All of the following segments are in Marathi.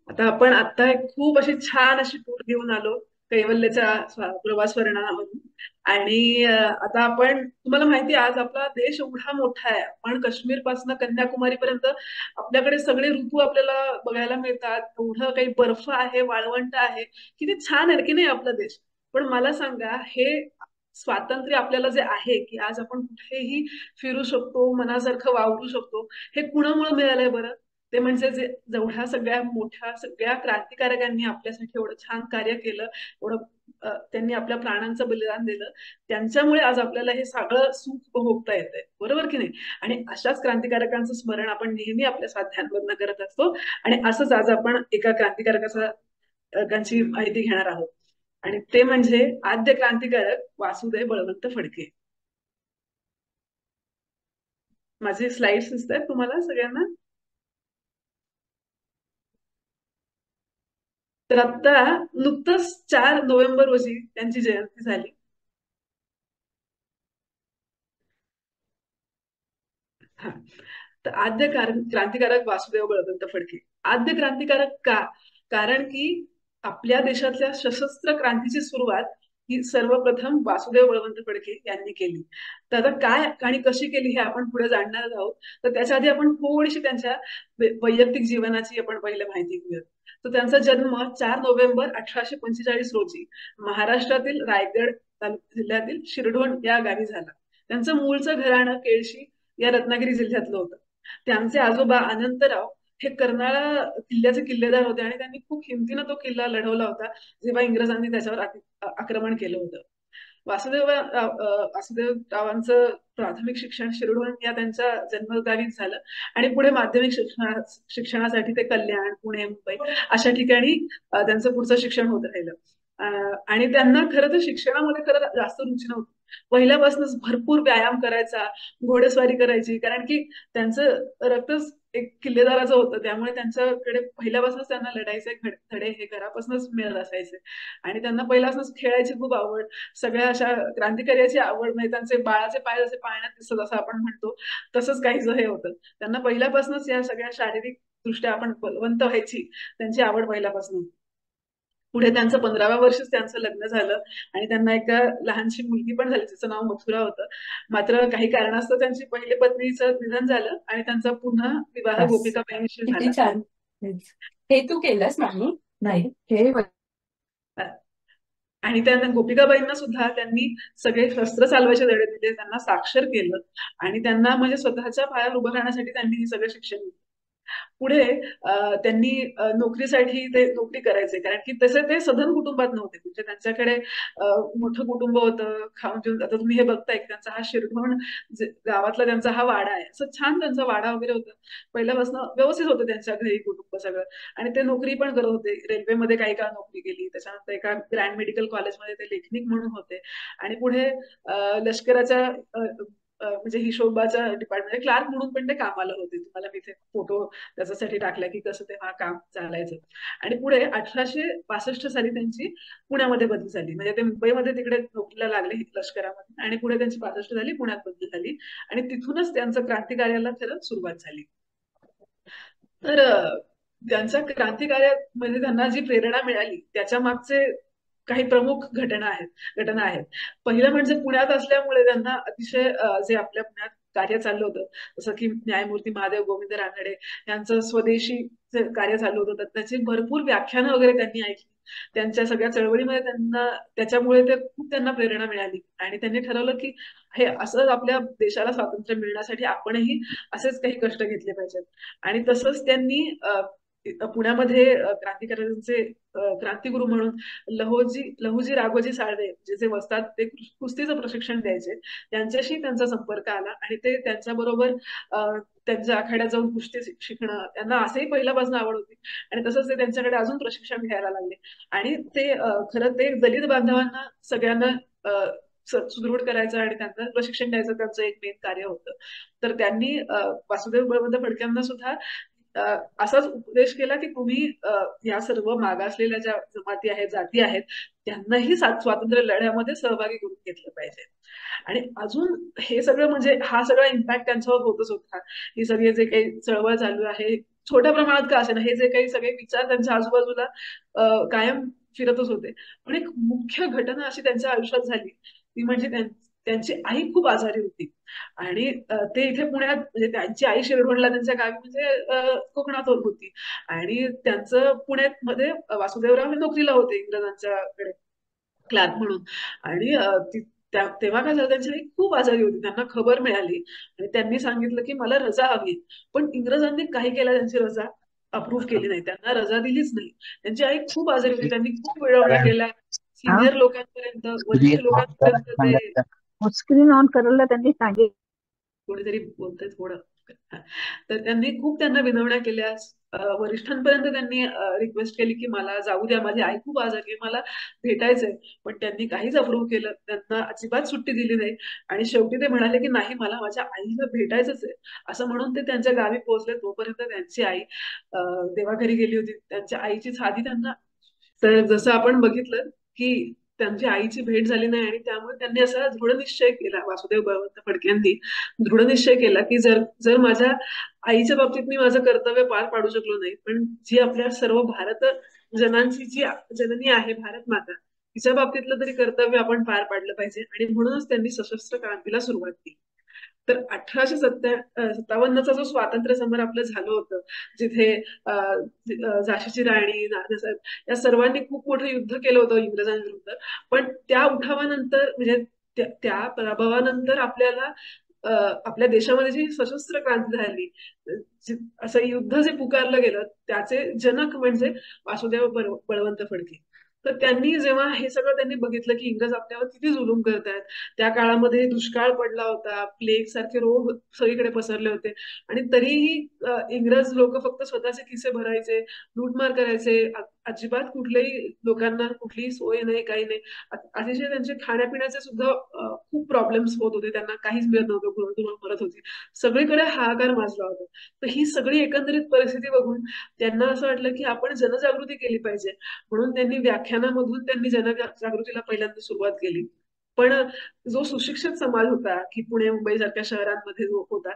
आता आपण आता एक खूप अशी छान अशी टूर घेऊन आलो कैवल्याच्या प्रवास वर्णनामधून. आणि आता आपण तुम्हाला माहिती आहे, आज आपला देश एवढा मोठा आहे. आपण काश्मीर पासून कन्याकुमारी पर्यंत आपल्याकडे सगळे ऋतू आपल्याला बघायला मिळतात. एवढं काही बर्फ आहे, वाळवंट आहे. किती छान आहे की नाही आपला देश. पण मला सांगा, हे स्वातंत्र्य आपल्याला जे आहे की आज आपण कुठेही फिरू शकतो, मनासारखं वावरू शकतो, हे कुणामुळे मिळालंय बरं? ते म्हणजे जे जेवढ्या सगळ्या मोठ्या सगळ्या क्रांतिकारकांनी आपल्यासाठी एवढं छान कार्य केलं, एवढं त्यांनी आपल्या प्राणांचं बलिदान दिलं, त्यांच्यामुळे आज आपल्याला हे सगळं सुख भोगता येतंय, बरोबर की नाही? आणि अशाच क्रांतिकारकांचं स्मरण आपण नेहमी आपल्या स्वाध्यायांमधनं करत असतो. आणि असंच आज आपण एका क्रांतिकारकाची माहिती घेणार आहोत. आणि ते म्हणजे आद्य क्रांतिकारक वासुदेव बळवंत फडके. माझे स्लाइड्स दिसत आहेत तुम्हाला सगळ्यांना? तर आता नुकतंच 4 नोव्हेंबर रोजी त्यांची जयंती झाली. हा. तर क्रांतिकारक वासुदेव बळवंत फडके. आद्य क्रांतिकारक का? कारण की आपल्या देशातल्या सशस्त्र क्रांतीची सुरुवात ही सर्वप्रथम वासुदेव बळवंत फडके यांनी केली. तर आता काय आणि कशी केली हे आपण पुढे जाणणार आहोत. तर त्याच्या आधी आपण थोडीशी त्यांच्या वैयक्तिक जीवनाची आपण पहिले माहिती घेऊया. तर त्यांचा जन्म 4 नोव्हेंबर 1845 रोजी महाराष्ट्रातील रायगड जिल्ह्यातील शिरढोण या गावी झाला. त्यांचं मूळचं घराणं केळशी या रत्नागिरी जिल्ह्यातलं होतं. त्यांचे आजोबा अनंतराव हे कर्नाळा किल्ल्याचे किल्लेदार होते आणि त्यांनी खूप हिमतीनं तो किल्ला लढवला होता, जेव्हा इंग्रजांनी त्याच्यावर आक्रमण केलं होतं. वासुदेवरावांचं प्राथमिक शिक्षण शिरढोण या त्यांच्या जन्मगावीच झालं. आणि पुढे माध्यमिक शिक्षणासाठी ते कल्याण, पुणे, मुंबई अशा ठिकाणी त्यांचं पुढचं शिक्षण होत राहिलं. आणि त्यांना खरं तर शिक्षणामध्ये खरं जास्त रुची नव्हती. पहिल्यापासूनच भरपूर व्यायाम करायचा, घोडेस्वारी करायची, कारण की त्यांचं रक्तच एक किल्लेदाराचं होतं. त्यामुळे त्यांच्याकडे पहिल्यापासूनच त्यांना लढाईचे धडे हे घरापासूनच मिळत असायचे. आणि त्यांना पहिल्यापासूनच खेळायची खूप आवड, सगळ्या अशा क्रांतिकार्याची आवड, म्हणजे त्यांचे बाळाचे पाय जसे पाळण्यात दिसत असं आपण म्हणतो, तसंच काहीच हे होतं. त्यांना पहिल्यापासूनच या सगळ्या शारीरिक दृष्ट्या आपण बलवंत व्हायची त्यांची आवड पहिल्यापासून. पुढे त्यांचं 15व्या वर्षीच त्यांचं लग्न झालं आणि त्यांना एक लहानशी मुलगी पण झाली, तिचं नाव मथुरा होतं. मात्र काही कारणास्तव त्यांची पहिली पत्नीचं निधन झालं आणि त्यांचा पुन्हा विवाह बस. गोपिकाबाईंशी किती झाला. छान. हेच. हे तू केलंस नाही. नाही हे आणि त्या गोपिकाबाईंना सुद्धा त्यांनी सगळे शस्त्र चालवायचे धडे दिले, त्यांना साक्षर केलं आणि त्यांना म्हणजे स्वतःच्या पायावर उभं राहण्यासाठी त्यांनी हे सगळं शिक्षण दिलं. पुढे त्यांनी नोकरीसाठी ते नोकरी करायचे, कारण की तसे ते सधन कुटुंबात नव्हते. म्हणजे त्यांच्याकडे मोठं कुटुंब होतं, खाऊन पिऊन. आता तुम्ही हे बघताय की त्यांचा हा शिरढोण गावातला त्यांचा हा वाडा आहे, असं छान त्यांचा वाडा वगैरे होता. पहिल्यापासून व्यवस्थित होतं त्यांच्या घरी कुटुंब सगळं. आणि ते नोकरी पण करत होते, रेल्वेमध्ये काही काळ नोकरी केली, त्याच्यानंतर एका ग्रँड मेडिकल कॉलेजमध्ये ते लेखनिक म्हणून होते. आणि पुढे लष्कराच्या म्हणजे हिशोबाच्या डिपार्टमेंट क्लार्क म्हणून पण ते कामाला होते. तुम्हाला मी इथे फोटो त्याच्यासाठी टाकला की कसं तेव्हा काम चालायचं. आणि पुढे 1865 साली त्यांची पुण्यामध्ये बदली झाली, म्हणजे ते मुंबईमध्ये तिकडे नोकरीला लागले लष्करामध्ये, आणि पुढे त्यांची 65 झाली, पुण्यात बदली झाली. आणि तिथूनच त्यांचं क्रांतिकार्याला खरं सुरुवात झाली. तर त्यांच्या क्रांतिकार्यामध्ये त्यांना जी प्रेरणा मिळाली त्याच्या मागचे काही प्रमुख घटना आहेत. पहिलं म्हणजे पुण्यात असल्यामुळे त्यांना अतिशय जे आपल्या पुण्यात कार्य चाललं होतं, जसं की न्यायमूर्ती महादेव गोविंद रानडे यांचं स्वदेशी जे कार्य चालू होतं, तर त्याची भरपूर व्याख्यानं वगैरे त्यांनी ऐकली. त्यांच्या सगळ्या चळवळीमध्ये त्यांना त्याच्यामुळे ते खूप त्यांना प्रेरणा मिळाली आणि त्यांनी ठरवलं की हे असं आपल्या देशाला स्वातंत्र्य मिळण्यासाठी आपणही असेच काही कष्ट घेतले पाहिजेत. आणि तसंच त्यांनी पुण्यामध्ये क्रांतिकारकांचे क्रांतिगुरु म्हणून लहुजी राघोजी साळवे जे वस्ताद ते कुस्तीचं प्रशिक्षण द्यायचे, त्यांच्याशी त्यांचा संपर्क आला आणि ते त्यांच्या बरोबर त्यांच्या आखाड्यात जाऊन कुस्ती शिकणं त्यांना असंही पहिल्यापासून आवड होती. आणि तसंच ते त्यांच्याकडे अजून प्रशिक्षण घ्यायला लागले. आणि ते खरं ते दलित बांधवांना सगळ्यांना सुदृढ करायचं आणि त्यांना प्रशिक्षण द्यायचं त्यांचं एक मेन कार्य होतं. तर त्यांनी वासुदेव बळवंत फडक्यांना सुद्धा असाच उपदेश केला की तुम्ही या सर्व मागासलेल्या ज्या जमाती आहेत, जाती आहेत, त्यांनाही स्वातंत्र्य लढ्यामध्ये सहभागी करून घेतलं पाहिजे. आणि अजून हे सगळं म्हणजे हा सगळा इम्पॅक्ट त्यांच्यावर होतच होता. ही सगळी जे काही चळवळ चालू आहे, छोट्या प्रमाणात का असेना हे जे काही सगळे विचार त्यांच्या आजूबाजूला कायम फिरतच होते. पण एक मुख्य घटना अशी त्यांच्या आयुष्यात झाली ती म्हणजे त्यांची आई खूप आजारी होती आणि ते इथे पुण्यात म्हणजे त्यांची आई शिरढोणला त्यांच्या गावी म्हणजे कोकणात होती आणि त्यांचं पुण्यात मध्ये वासुदेवराव हे नोकरीला होते इंग्रजांच्याकडे क्लार्क म्हणून आणि तेव्हा काय झालं त्यांची आई खूप आजारी होती त्यांना खबर मिळाली आणि त्यांनी सांगितलं की मला रजा हवी पण इंग्रजांनी काही केलं त्यांची रजा अप्रूव्ह केली नाही त्यांना रजा दिलीच नाही त्यांची आई खूप आजारी होती त्यांनी खूप मिळवण्या केल्या हाँ सिनियर लोकांपर्यंत ये वरिष्ठ ऑन करा लोकांपर्यंत ते सांगायचं स्क्रीन ऑन करायला त्यांनी सांगितलं कोणीतरी बोलतंय थोडं तर त्यांनी खूप त्यांना विनवण्या केल्या वरिष्ठांपर्यंत त्यांनी रिक्वेस्ट केली की मला जाऊ द्या माझी आई खूप आजारी आहे मला भेटायचंय पण त्यांनी काहीच अप्रूव्ह केलं त्यांना अजिबात सुट्टी दिली नाही आणि शेवटी ते म्हणाले की नाही मला माझ्या आईला भेटायचंच आहे असं म्हणून ते त्यांच्या गावी पोहोचले तोपर्यंत त्यांची आई देवाघरी गेली होती त्यांच्या आईची साधी त्यांना तर जसं आपण बघितलं की त्यांची आईची भेट झाली नाही आणि त्यामुळे त्यांनी असा दृढ निश्चय केला वासुदेव बळवंत फडके यांनी दृढ निश्चय केला की जर जर माझ्या आईच्या बाबतीत मी माझं कर्तव्य पार पाडू शकलो नाही पण जी आपल्या सर्व भारत जनांची जी जननी आहे भारत माता तिच्या बाबतीतलं तरी कर्तव्य आपण पार पाडलं पाहिजे आणि म्हणूनच त्यांनी सशस्त्र क्रांतीला सुरुवात केली तर 1857चा जो स्वातंत्र्य समर आपलं झालं होतं जिथे झाशीची राणी नानासाहेब या सर्वांनी खूप मोठं युद्ध केलं होतं इंग्रजांविरुद्ध पण त्या उठावानंतर म्हणजे त्या पराभवानंतर आपल्याला आपल्या देशामध्ये जी सशस्त्र क्रांती झाली असं युद्ध जे पुकारलं गेलं त्याचे जनक म्हणजे वासुदेव बळवंत फडके तर त्यांनी जेव्हा हे सगळं त्यांनी बघितलं की इंग्रज आपल्यावर किती जुलूम करतायत त्या काळामध्ये दुष्काळ पडला होता प्लेग सारखे रोग सगळीकडे पसरले होते आणि तरीही इंग्रज लोक फक्त स्वतःचे खिसे भरायचे लूटमार करायचे अजिबात कुठल्याही लोकांना कुठलीही सोय नाही काही नाही अतिशय त्यांचे खाण्यापिण्याचे सुद्धा खूप प्रॉब्लेम्स होत होते त्यांना काहीच मिळत नव्हतं गुणधुमळ मरत होती सगळीकडे हाहाकार माजला होता तर ही सगळी एकंदरीत परिस्थिती बघून त्यांना असं वाटलं की आपण जनजागृती केली पाहिजे म्हणून त्यांनी व्याख्यानामधून त्यांनी जनजागृतीला पहिल्यांदा सुरुवात केली पण जो सुशिक्षित समाज होता की पुणे मुंबई सारख्या शहरांमध्ये जो होता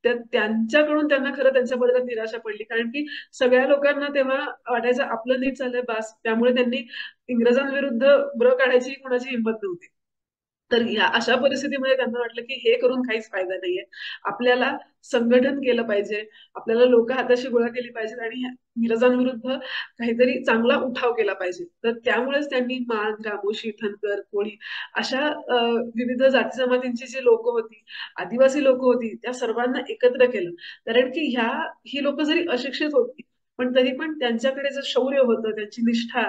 त्यांच्याकडून त्यांना खरं त्यांच्या बद्दल निराशा पडली कारण की सगळ्या लोकांना तेव्हा वाटायचं आपलं नीट चाललंय बास त्यामुळे त्यांनी इंग्रजांविरुद्ध ब्र काढायची कोणाची हिंमत नव्हती तर या अशा परिस्थितीमध्ये त्यांना वाटलं की हे करून काहीच फायदा नाहीये आपल्याला संघटन केलं पाहिजे आपल्याला लोक हाताशी गोळा केली पाहिजेत आणि इंग्रजांविरुद्ध काहीतरी चांगला उठाव केला पाहिजे तर त्यामुळेच त्यांनी मान रामोशी धनगर कोळी अशा विविध जाती जमातींची जी लोक होती आदिवासी लोक होती त्या सर्वांना एकत्र केलं कारण की ही लोक जरी अशिक्षित होती पण तरी पण त्यांच्याकडे जे शौर्य होतं त्यांची निष्ठा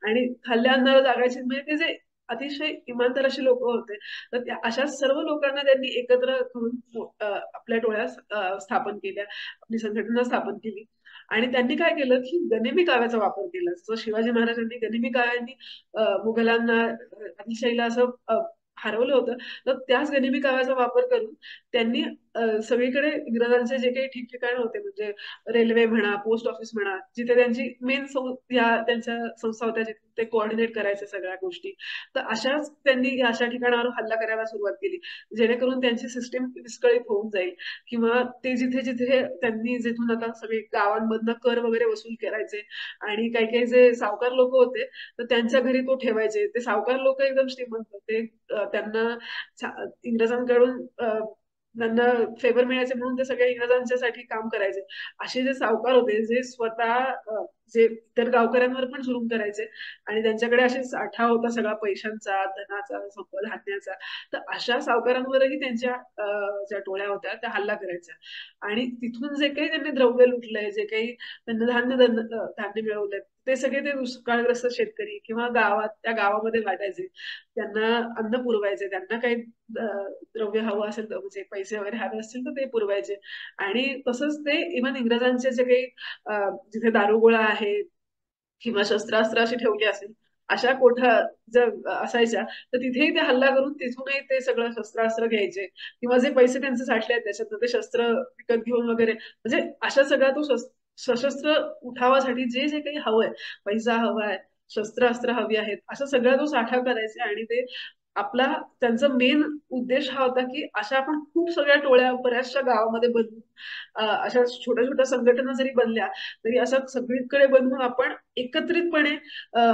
आणि खाल्ल्या अन्नाला जागायची म्हणजे ते जे अतिशय इमानदार अशी लोक होते तर अशा सर्व लोकांना त्यांनी एकत्र करून आपल्या डोळ्यात स्थापन केल्या आपली संघटना स्थापन केली आणि त्यांनी काय केलं की गनिमी काव्याचा वापर केला जसं शिवाजी महाराजांनी गनिमी काव्यांनी मुघलांना आदिलशाहीला असं हरवलं होतं तर त्याच गनिमी काव्याचा वापर करून त्यांनी सगळीकडे इंग्रजांचे जे काही ठिकठिकाण होते म्हणजे रेल्वे म्हणा पोस्ट ऑफिस म्हणा जिथे त्यांची मेन त्यांच्या संस्था होत्या जिथे ते कोऑर्डिनेट करायचे सगळ्या गोष्टी तर अशाच त्यांनी अशा ठिकाणावर हल्ला करायला सुरुवात केली जेणेकरून त्यांची सिस्टीम विस्कळीत होऊन जाईल किंवा ते जिथे जिथे त्यांनी जिथून आता सगळे गावांमधनं कर वगैरे वसूल करायचे आणि काही काही जे सावकार लोक होते तर त्यांच्या घरी तो ठेवायचे ते सावकार लोक एकदम श्रीमंत ते त्यांना इंग्रजांकडून त्यांना फेवर मिळायचे म्हणून ते सगळे इंग्रजांच्यासाठी काम करायचे असे जे सावकार होते जे स्वतः जे इतर गावकऱ्यांवर पण जुलूम करायचे आणि त्यांच्याकडे असे साठा होता सगळा पैशांचा धनाचा धान्याचा तर अशा सावकारांवरही त्यांच्या ज्या टोळ्या होत्या त्या हल्ला करायच्या आणि तिथून जे काही त्यांनी द्रव्य लुटलंय जे काही त्यांना धान्य मिळवलंय ते सगळे ते दुष्काळग्रस्त शेतकरी किंवा त्या गावामध्ये वाटायचे त्यांना अन्न पुरवायचे त्यांना काही द्रव्य हवं असेल तर म्हणजे पैसे वगैरे हवे असतील तर ते पुरवायचे आणि तसंच ते इव्हन इंग्रजांचे जे काही जिथे दारुगोळा आहे किंवा शस्त्रास्त्र अशी ठेवली असेल अशा कोठा जर असायच्या तर तिथेही ते हल्ला करून तिथूनही ते सगळं शस्त्रास्त्र घ्यायचे किंवा जे पैसे त्यांचे साठले आहेत त्याच्यात ते शस्त्र विकत घेऊन वगैरे म्हणजे अशा सगळा तो सशस्त्र उठावासाठी जे जे काही हवंय पैसा हवाय शस्त्रास्त्र हवी आहेत असं सगळा तो साठा करायचे आणि ते आपला त्यांचा मेन उद्देश हा होता की अशा आपण खूप सगळ्या टोळ्या बऱ्याचशा गावामध्ये बनवून अशा छोट्या छोट्या संघटना जरी बनल्या तरी असं सगळीकडे बनवून आपण एकत्रितपणे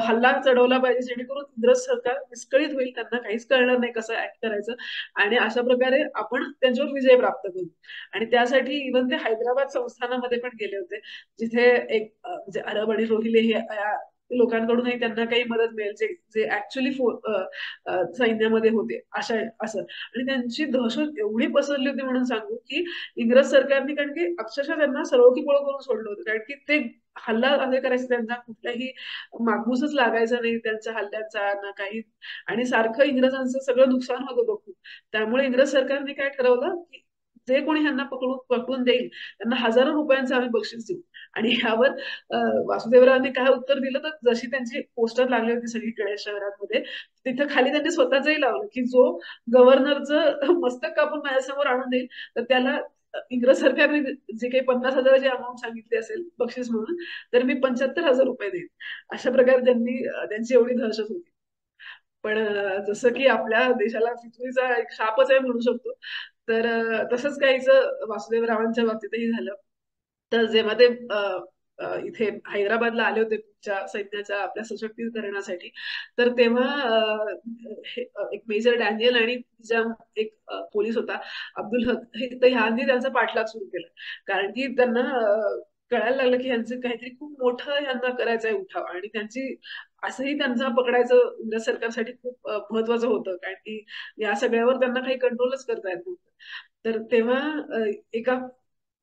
हल्ला चढवला पाहिजे, जेणेकरून इंग्रज सरकार विस्कळीत होईल, त्यांना काहीच कळणार नाही कसं ऍक्ट करायचं, आणि अशा प्रकारे आपण त्यांच्यावर विजय प्राप्त करू. आणि त्यासाठी इव्हन ते हैदराबाद संस्थानामध्ये पण गेले होते, जिथे एक म्हणजे अरब आणि रोहिले हे लोकांकडूनही त्यांना काही मदत मिळेल, जे जे ऍक्च्युली सैन्यामध्ये होते अशा असं. आणि त्यांची दहशत एवढी पसरली होती म्हणून सांगू की इंग्रज सरकारने, कारण की अक्षरशः त्यांना सरळकीपळ करून सोडलं होतं, कारण की ते हल्ला असे करायचे, त्यांना कुठल्याही मागमूसच लागायचा नाही त्यांच्या हल्ल्यांचा ना काही, आणि सारखं इंग्रजांचं सगळं नुकसान होत होतं खूप. त्यामुळे इंग्रज सरकारने काय ठरवलं की जे कोणी ह्यांना पकडून देईल त्यांना हजारो रुपयांचं आम्ही बक्षीस देऊ. आणि ह्यावर वासुदेवरावांनी काय उत्तर दिलं, तर जशी त्यांची पोस्टर लागली होती सगळीकडे शहरांमध्ये, तिथं खाली त्यांनी स्वतःचंही लावलं की जो गव्हर्नरचं मस्तक कापून माझ्यासमोर आणून देईल तर त्याला इंग्रज सरकारने जे काही 50,000ची अमाऊंट सांगितली असेल बक्षीस म्हणून, तर मी 75,000 रुपये देईन. अशा प्रकारे त्यांची एवढी दहशत होती. पण जसं की आपल्या देशाला फितुरीचा एक शापच आहे म्हणू शकतो, तर तसंच काहीच वासुदेवरावांच्या बाबतीतही झालं. तर जेव्हा ते इथे हैदराबादला आले होते पुढच्या सैन्याच्या आपल्या सशक्तीकरणासाठी, तर तेव्हा एक मेजर डॅनियल आणि एक पोलीस होता अब्दुल हक, तर ह्यांनी त्यांचा पाठलाग सुरू केला, कारण की त्यांना कळायला लागलं की ह्यांचं काहीतरी खूप मोठं ह्यांना करायचं आहे उठाव, आणि त्यांची असंही त्यांना पकडायचं इंग्रज सरकारसाठी खूप महत्वाचं होतं, कारण की या सगळ्यावर त्यांना काही कंट्रोलच करता येत नव्हतं. तर तेव्हा एका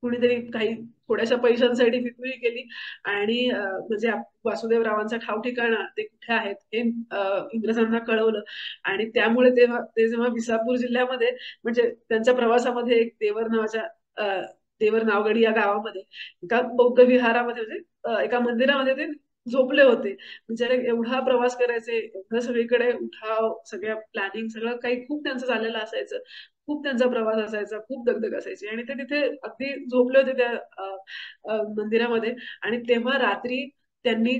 कुणीतरी काही थोड्याशा पैशांसाठी फितुरी केली, आणि म्हणजे वासुदेवरावांचा ठाव ठिकाणा ते कुठे आहेत हे इंग्रजांना कळवलं. आणि त्यामुळे तेव्हा ते जेव्हा विसापूर जिल्ह्यामध्ये, म्हणजे त्यांच्या प्रवासामध्ये एक देवर नावगडी या गावामध्ये एका बौद्ध विहारामध्ये, म्हणजे एका मंदिरामध्ये ते झोपले होते. बिचारे एवढा प्रवास करायचे, एवढं सगळीकडे उठाव, सगळ्या प्लॅनिंग, सगळं काही खूप त्यांचं झालेलं असायचं, खूप त्यांचा प्रवास असायचा, खूप दगदग असायची, आणि ते तिथे अगदी झोपले होते त्या मंदिरामध्ये. आणि तेव्हा रात्री त्यांनी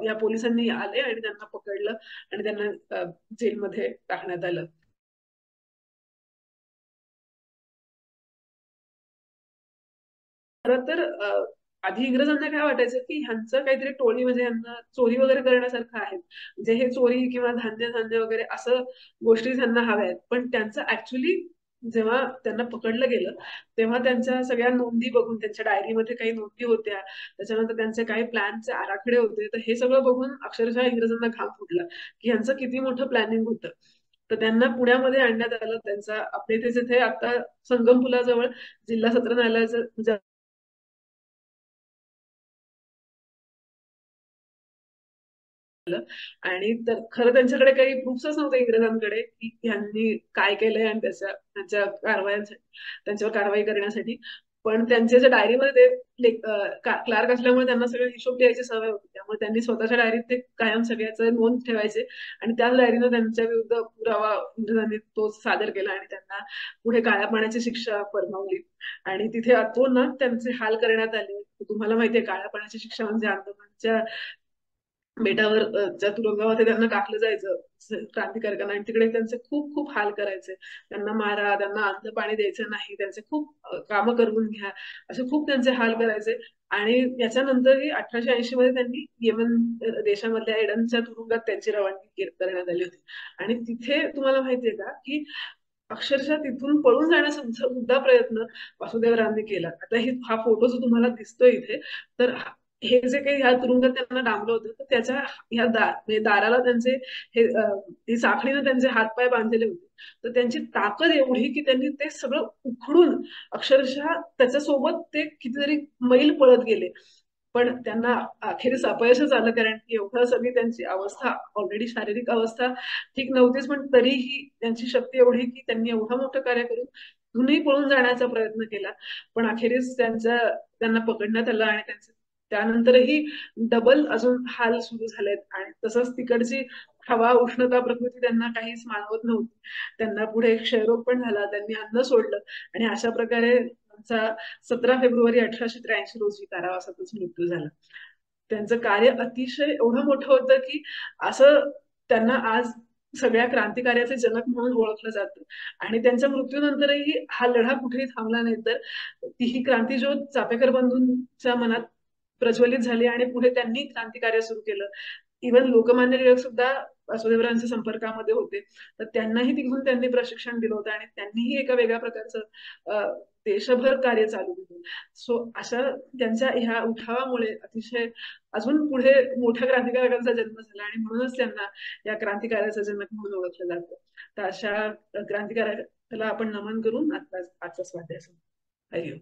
या पोलिसांनी आले आणि त्यांना पकडलं आणि त्यांना जेलमध्ये टाकण्यात आलं. खरं तर आधी इंग्रजांना काय वाटायचं की ह्यांचं काहीतरी टोळी, म्हणजे ह्यांना चोरी वगैरे करण्यासारखं आहे, म्हणजे हे चोरी किंवा धान्य धान्य वगैरे असं गोष्टी त्यांना हव्या आहेत. पण त्यांचं ऍक्च्युली जेव्हा त्यांना पकडलं गेलं तेव्हा त्यांच्या सगळ्या नोंदी बघून, त्यांच्या डायरीमध्ये काही नोंदी होत्या, त्याच्यानंतर त्यांचे काही प्लॅनचे आराखडे होते, तर हे सगळं बघून अक्षरशः इंग्रजांना घाम फुटला की ह्यांचं किती मोठं प्लॅनिंग होतं. तर त्यांना पुण्यामध्ये आणण्यात आलं. त्यांचा आपल्या इथे जिथे आता संगम पुलाजवळ जिल्हा सत्र न्यायालयाचं म्हणजे आणि खरं त्यांच्याकडे काही प्रूफ्सच नव्हते इंग्रजांकडे की ह्यांनी काय केलंय, आणि त्यांच्या कारवायांसाठी, त्यांच्यावर कारवाई करण्यासाठी. पण त्यांच्या ज्या डायरीमध्ये ते क्लार्क असल्यामुळे त्यांना सगळं हिशोब लिहायची सवय होती, त्यामुळे त्यांनी स्वतःच्या डायरीत ते कायम सगळ्याचं नोंद ठेवायचे, आणि त्याच डायरीनं त्यांच्या विरुद्ध पुरावा इंग्रजांनी तो सादर केला आणि त्यांना पुढे काळ्या पाण्याची शिक्षा फरमावली. आणि तिथे अतोनात त्यांचे हाल करण्यात आले. तुम्हाला माहितीये काळ्या पाण्याची शिक्षा म्हणजे अंदमानच्या बेटावर ज्या तुरुंगामध्ये त्यांना टाकलं जायचं क्रांतिकारकांना, आणि तिकडे त्यांचे खूप खूप हाल करायचे. त्यांना मारा, त्यांना अन्न पाणी द्यायचं नाही, त्यांचे खूप कामं करून घ्या, असे खूप त्यांचे हाल करायचे. आणि याच्यानंतरही 1880 मध्ये त्यांनी येमन देशामधल्या एडनच्या तुरुंगात त्यांची रवानगी करण्यात आली होती. आणि तिथे तुम्हाला माहितीये का की अक्षरशः तिथून पळून जाण्याचा सुद्धा प्रयत्न वासुदेवरावांनी केला. आता हा फोटो जो तुम्हाला दिसतोय इथे, तर हे जे काही ह्या तुरुंगात त्यांना डांबलं होतं, तर त्याच्या ह्या म्हणजे दाराला त्यांचे हे साखळीने त्यांचे हातपाय बांधलेले होते. तर त्यांची ताकद एवढी की त्यांनी ते सगळं उखडून अक्षरशः त्याच्यासोबत ते कितीतरी मैल पळत गेले. पण त्यांना अखेरीस अपयशच आलं, कारण की एवढं सगळी त्यांची अवस्था, ऑलरेडी शारीरिक अवस्था ठीक नव्हतीच, पण तरीही त्यांची शक्ती एवढी की त्यांनी एवढं मोठं कार्य करून कुणीही पळून जाण्याचा प्रयत्न केला. पण अखेरीस त्यांना पकडण्यात आलं, आणि त्यानंतरही डबल अजून हाल सुरू झालेत. आणि तसंच तिकडची हवा, उष्णता, प्रकृती त्यांना काहीच मानवत नव्हती. त्यांना पुढे क्षयरोग पण झाला, त्यांनी अन्न सोडलं, आणि अशा प्रकारे त्यांचा 17 फेब्रुवारी 1883 रोजी कारावासातच मृत्यू झाला. त्यांचं कार्य अतिशय एवढं मोठं होतं की असं त्यांना आज सगळ्या क्रांतिकार्याचे जनक म्हणून ओळखलं जातं. आणि त्यांच्या मृत्यूनंतरही हा लढा कुठेही थांबला नाही, तर ही क्रांतीज्योत चापेकर बंधूंच्या मनात प्रज्वलित झाली आणि पुढे त्यांनी क्रांतिकार्य सुरू केलं. इव्हन लोकमान्य टिळक सुद्धा वासुदेवरावांच्या संपर्कामध्ये होते, तर त्यांनाही तिकडून त्यांनी प्रशिक्षण दिलं होतं आणि त्यांनीही एका वेगळ्या प्रकारचं देशभर कार्य चालू केलं. सो अशा त्यांच्या ह्या उठावामुळे अतिशय अजून पुढे मोठ्या क्रांतिकारकांचा जन्म झाला आणि म्हणूनच त्यांना या क्रांतिकार्याचा जनक म्हणून ओळखलं जातं. तर अशा क्रांतिकारकाला आपण नमन करून आजचा स्वाध्याय संपवू. हरिओम.